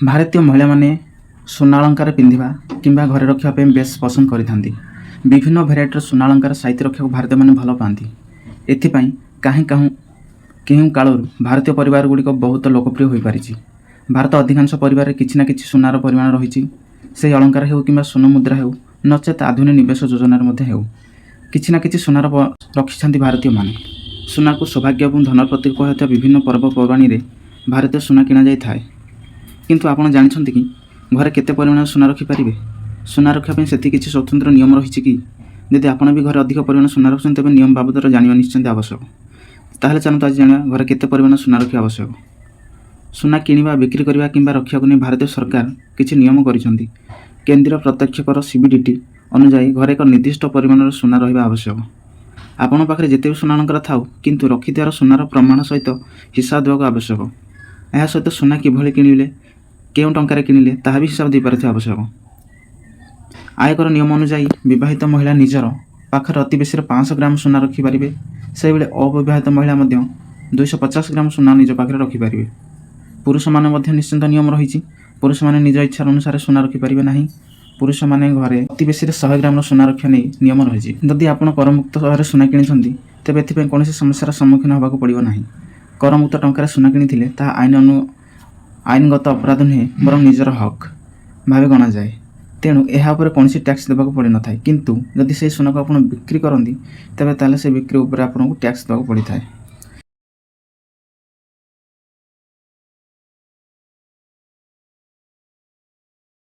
ଭାରତୀୟ ମହିଳାମାନେ ସୁନା ଅଳଙ୍କାର ପିନ୍ଧିବା କିମ୍ବା ଘରେ ରଖିବା ପାଇଁ ବେଶ୍ ପସନ୍ଦ କରିଥାନ୍ତି। ବିଭିନ୍ନ ଭେରାଇଟିର ସୁନା ଅଳଙ୍କାର ସାଇତି ରଖିବାକୁ ଭାରତୀୟମାନେ ଭଲ ପାଆନ୍ତି। ଏଥିପାଇଁ କେଉଁ କାଳରୁ ଭାରତୀୟ ପରିବାରଗୁଡ଼ିକ ବହୁତ ଲୋକପ୍ରିୟ ହୋଇପାରିଛି। ଭାରତ ଅଧିକାଂଶ ପରିବାରରେ କିଛି ନା କିଛି ସୁନାର ପରିମାଣ ରହିଛି। ସେହି ଅଳଙ୍କାର ହେଉ କିମ୍ବା ସୁନା ମୁଦ୍ରା ହେଉ, ନଚେତ୍ ଆଧୁନିକ ନିବେଶ ଯୋଜନାରେ ମଧ୍ୟ ହେଉ, କିଛି ନା କିଛି ସୁନାର ରଖିଛନ୍ତି ଭାରତୀୟମାନେ। ସୁନାକୁ ସୌଭାଗ୍ୟ ଏବଂ ଧନର ପ୍ରତୀକ ହେଉଥିବା ବିଭିନ୍ନ ପର୍ବପର୍ବାଣୀରେ ଭାରତୀୟ ସୁନା କିଣାଯାଇଥାଏ। କିନ୍ତୁ ଆପଣ ଜାଣିଛନ୍ତି କି ଘରେ କେତେ ପରିମାଣର ସୁନା ରଖିପାରିବେ? ସୁନା ରଖିବା ପାଇଁ ସେତିକି କିଛି ସ୍ୱତନ୍ତ୍ର ନିୟମ ରହିଛି କି? ଯଦି ଆପଣ ବି ଘରେ ଅଧିକ ପରିମାଣ ସୁନା ରଖୁଛନ୍ତି ତେବେ ନିୟମ ବାବଦରେ ଜାଣିବା ନିଶ୍ଚିନ୍ତ ଆବଶ୍ୟକ। ତାହେଲେ ଚାଲନ୍ତୁ ଆଜି ଜାଣିବା ଘରେ କେତେ ପରିମାଣ ସୁନା ରଖିବା ଆବଶ୍ୟକ। ସୁନା କିଣିବା, ବିକ୍ରି କରିବା କିମ୍ବା ରଖିବାକୁ ନେଇ ଭାରତୀୟ ସରକାର କିଛି ନିୟମ କରିଛନ୍ତି। କେନ୍ଦ୍ରୀୟ ପ୍ରତ୍ୟକ୍ଷ କର CBDT ଅନୁଯାୟୀ ଘରେ ଏକ ନିର୍ଦ୍ଦିଷ୍ଟ ପରିମାଣର ସୁନା ରହିବା ଆବଶ୍ୟକ। ଆପଣଙ୍କ ପାଖରେ ଯେତେ ବି ସୁନା ଅଳଙ୍କାର ଥାଉ, କିନ୍ତୁ ରଖିଥିବାର ସୁନାର ପ୍ରମାଣ ସହିତ ହିସାବ ଦେବାକୁ ଆବଶ୍ୟକ। ଏହା ସହିତ ସୁନା କିଭଳି କିଣିଲେ, କେଉଁ ଟଙ୍କାରେ କିଣିଲେ ତାହା ବି ହିସାବ ଦେଇପାରୁଥିବା ଆବଶ୍ୟକ। ଆୟକର ନିୟମ ଅନୁଯାୟୀ ବିବାହିତ ମହିଳା ନିଜର ପାଖରେ ଅତି ବେଶୀରେ 500 ଗ୍ରାମ ସୁନା ରଖିପାରିବେ। ସେହିଭଳି ଅବିବାହିତ ମହିଳା ମଧ୍ୟ 250 ଗ୍ରାମ ସୁନା ନିଜ ପାଖରେ ରଖିପାରିବେ। ପୁରୁଷମାନେ ମଧ୍ୟ ନିଶ୍ଚିନ୍ତ ନିୟମ ରହିଛି। ପୁରୁଷମାନେ ନିଜ ଇଚ୍ଛା ଅନୁସାରେ ସୁନା ରଖିପାରିବେ ନାହିଁ। ପୁରୁଷମାନେ ଘରେ ଅତି ବେଶୀରେ 100 ଗ୍ରାମର ସୁନା ରଖିବା ନେଇ ନିୟମ ରହିଛି। ଯଦି ଆପଣ କରମୁକ୍ତ ଭାବରେ ସୁନା କିଣିଛନ୍ତି, ତେବେ ଏଥିପାଇଁ କୌଣସି ସମସ୍ୟାର ସମ୍ମୁଖୀନ ହେବାକୁ ପଡ଼ିବ ନାହିଁ। କରମୁକ୍ତ ଟଙ୍କାରେ ସୁନା କିଣିଥିଲେ ତାହା ଆଇନଗତ ଅପରାଧ ନୁହେଁ, ବରଂ ନିଜର ହକ୍ ଭାବେ ଗଣାଯାଏ। ତେଣୁ ଏହା ଉପରେ କୌଣସି ଟ୍ୟାକ୍ସ ଦେବାକୁ ପଡ଼ିନଥାଏ। କିନ୍ତୁ ଯଦି ସେହି ସୁନାକୁ ଆପଣ ବିକ୍ରି କରନ୍ତି, ତେବେ ତାହେଲେ ସେ ବିକ୍ରି ଉପରେ ଆପଣଙ୍କୁ ଟ୍ୟାକ୍ସ ଦେବାକୁ ପଡ଼ିଥାଏ।